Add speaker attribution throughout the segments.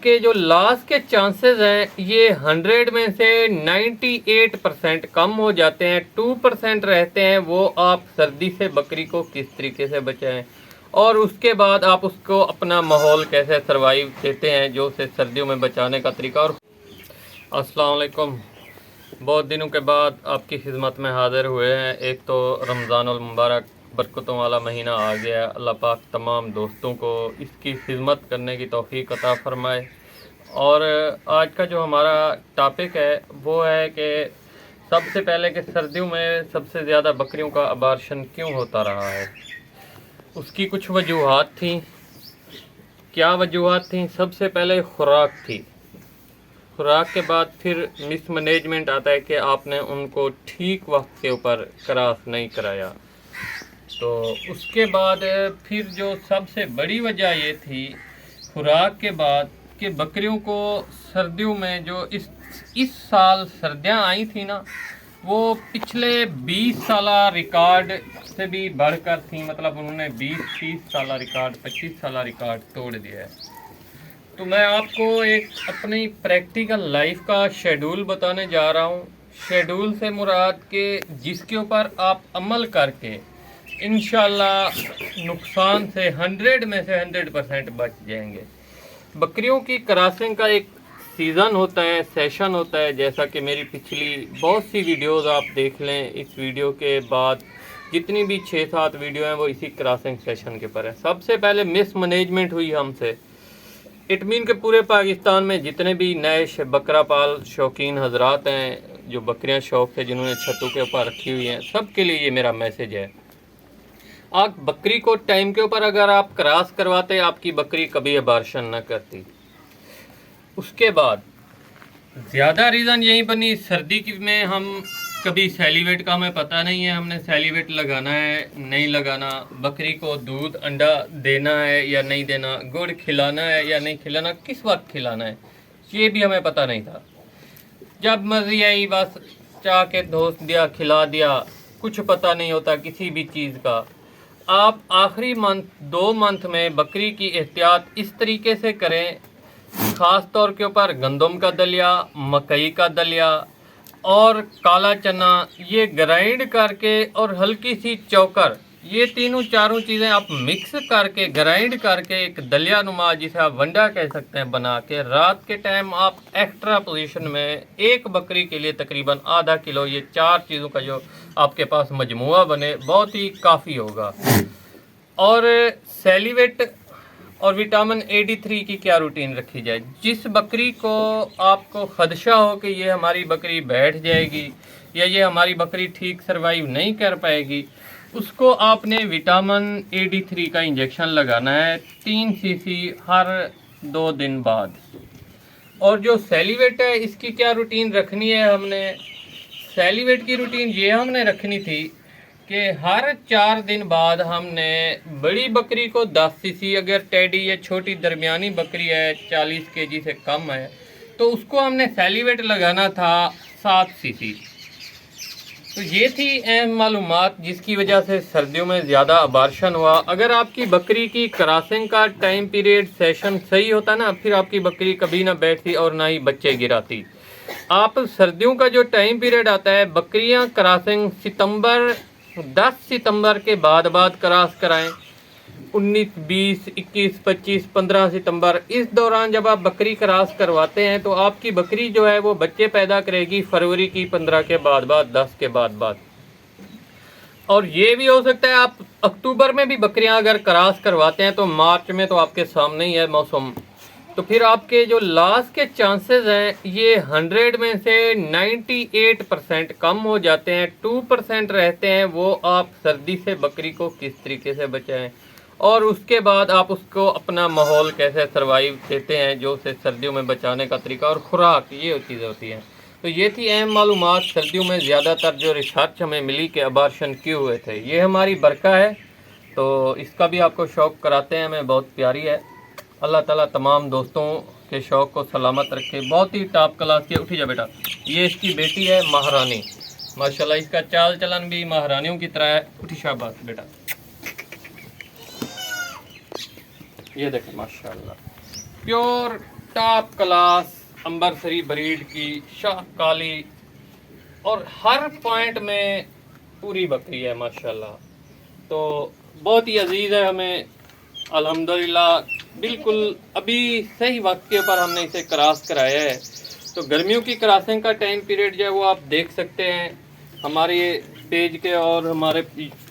Speaker 1: के जो लॉस के चांसेस हैं ये 100 में से 98% कम हो जाते हैं। 2% रहते हैं, वो आप सर्दी से बकरी को किस तरीके से बचाएं और उसके बाद आप उसको अपना माहौल कैसे सरवाइव देते हैं जो उसे सर्दियों में बचाने का तरीका। और अस्सलाम वालेकुम, बहुत दिनों के बाद आपकी खिदमत में हाज़िर हुए हैं। एक तो रमज़ानुल मुबारक बरकतों वाला महीना आ गया। अल्लाह पाक तमाम दोस्तों को इसकी खिदमत करने की तौफीक अता फ़रमाए। और आज का जो हमारा टॉपिक है वो है कि सबसे पहले कि सर्दियों में सबसे ज़्यादा बकरियों का अबार्शन क्यों होता रहा है। उसकी कुछ वजूहात थी। क्या वजूहात थी? सबसे पहले खुराक थी। खुराक के बाद फिर मिसमैनेजमेंट आता है कि आपने उनको ठीक वक्त के ऊपर क्रॉस नहीं कराया। तो उसके बाद फिर जो सबसे बड़ी वजह ये थी खुराक के बाद कि बकरियों को सर्दियों में जो इस साल सर्दियाँ आई थी ना, वो पिछले 20 साल रिकॉर्ड से भी बढ़कर थी। मतलब उन्होंने 20-30 साल रिकॉर्ड, 25 साल रिकॉर्ड तोड़ दिया है। तो मैं आपको एक अपनी प्रैक्टिकल लाइफ का शेड्यूल बताने जा रहा हूँ। शेड्यूल से मुराद के जिसके ऊपर आप अमल करके इंशाल्लाह नुकसान से 100 में से 100% बच जाएंगे। बकरियों की क्रॉसिंग का एक सीज़न होता है, सेशन होता है। जैसा कि मेरी पिछली बहुत सी वीडियोस आप देख लें, इस वीडियो के बाद जितनी भी 6-7 वीडियो हैं वो इसी क्रॉसिंग सेशन के ऊपर है। सबसे पहले मिसमैनेजमेंट हुई हमसे। इट मीन के पूरे पाकिस्तान में जितने भी नए बकरा पाल शौकीन हजरात हैं, जो बकरियां शौक से जिन्होंने छतों के ऊपर रखी हुई हैं, सबके लिए ये मेरा मैसेज है। आप बकरी को टाइम के ऊपर अगर आप क्रॉस करवाते, आपकी बकरी कभी अबार्शन न करती। उसके बाद ज़्यादा रीज़न यही बनी, सर्दी में हम कभी सेलिवेट का हमें पता नहीं है, हमने सेलिवेट लगाना है नहीं लगाना, बकरी को दूध अंडा देना है या नहीं देना, गुड़ खिलाना है या नहीं खिलाना, किस वक्त खिलाना है, ये भी हमें पता नहीं था। जब मर्जी आई बस चाह के दोस्त दिया, खिला दिया, कुछ पता नहीं होता किसी भी चीज़ का। आप आखिरी मंथ 2 मंथ में बकरी की एहतियात इस तरीके से करें, ख़ास तौर के ऊपर गंदम का दलिया, मकई का दलिया और काला चना, ये ग्राइंड करके और हल्की सी चौकर, ये तीनों चारों चीज़ें आप मिक्स करके ग्राइंड करके एक दलिया नुमा, जिसे आप वंडा कह सकते हैं, बना के रात के टाइम आप एक्स्ट्रा पोजीशन में एक बकरी के लिए तकरीबन आधा किलो, ये 4 चीज़ों का जो आपके पास मजमुआ बने, बहुत ही काफ़ी होगा। और सेलिवेट और विटामिन AD3 की क्या रूटीन रखी जाए। जिस बकरी को आपको खदशा हो कि ये हमारी बकरी बैठ जाएगी या ये हमारी बकरी ठीक सरवाइव नहीं कर पाएगी, उसको आपने विटामिन AD3 का इंजेक्शन लगाना है 3 cc हर 2 दिन बाद। और जो सेलिवेट है, इसकी क्या रूटीन रखनी है हमने। सेलिवेट की रूटीन ये हमने रखनी थी कि हर 4 दिन बाद हमने बड़ी बकरी को 10 cc, अगर टेडी या छोटी दरमियानी बकरी है 40 kg से कम है, तो उसको हमने सेलिवेट लगाना था 7 cc। तो ये थी अहम मालूमात जिसकी वजह से सर्दियों में ज़्यादा अबार्शन हुआ। अगर आपकी बकरी की क्रॉसिंग का टाइम पीरियड सेशन सही होता ना, फिर आपकी बकरी कभी ना बैठती और ना ही बच्चे गिराती। आप सर्दियों का जो टाइम पीरियड आता है, बकरियां क्रॉसिंग 10 सितंबर के बाद क्रॉस कराएं। 19, 20, 21, 25, 15 सितंबर, इस दौरान जब आप बकरी क्रॉस करवाते हैं तो आपकी बकरी जो है वो बच्चे पैदा करेगी फरवरी की 15 के बाद, 10 के बाद। और ये भी हो सकता है आप अक्टूबर में भी बकरियां अगर क्रॉस करवाते हैं तो मार्च में तो आपके सामने ही है मौसम, तो फिर आपके जो लॉस के चांसेस हैं ये 100 में से 98% कम हो जाते हैं। 2% रहते हैं, वो आप सर्दी से बकरी को किस तरीके से बचाएं और उसके बाद आप उसको अपना माहौल कैसे सरवाइव देते हैं जो उसे सर्दियों में बचाने का तरीका। और खुराक, ये चीज़ें होती हैं। तो ये थी अहम मालूमात। सर्दियों में ज़्यादातर जो रिसर्च हमें मिली कि अबार्शन क्यों हुए थे, ये हमारी बरका है। तो इसका भी आपको शौक़ कराते हैं, हमें बहुत प्यारी है। अल्लाह ताला तमाम दोस्तों के शौक़ को सलामत रखे। बहुत ही टॉप क्लास की, उठी जा बेटा। ये इसकी बेटी है महारानी, माशाल्लाह इसका चाल चलन भी महारानियों की तरह है। उठी शाबाश बेटा। ये देखें माशाल्लाह, प्योर टॉप क्लास अंबरसरी ब्रीड की शाह काली और हर पॉइंट में पूरी बकरी है माशाल्लाह। तो बहुत ही अजीज है हमें अल्हम्दुलिल्लाह, बिल्कुल अभी सही वक्त के ऊपर हमने इसे क्रॉस कराया है। तो गर्मियों की क्रॉसिंग का टाइम पीरियड जो है वो आप देख सकते हैं हमारे पेज के और हमारे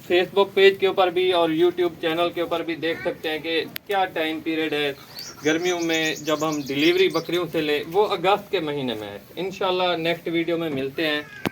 Speaker 1: फेसबुक पेज के ऊपर भी और यूट्यूब चैनल के ऊपर भी देख सकते हैं कि क्या टाइम पीरियड है गर्मियों में जब हम डिलीवरी बकरियों से ले, वो अगस्त के महीने में है। इंशाल्लाह नेक्स्ट वीडियो में मिलते हैं।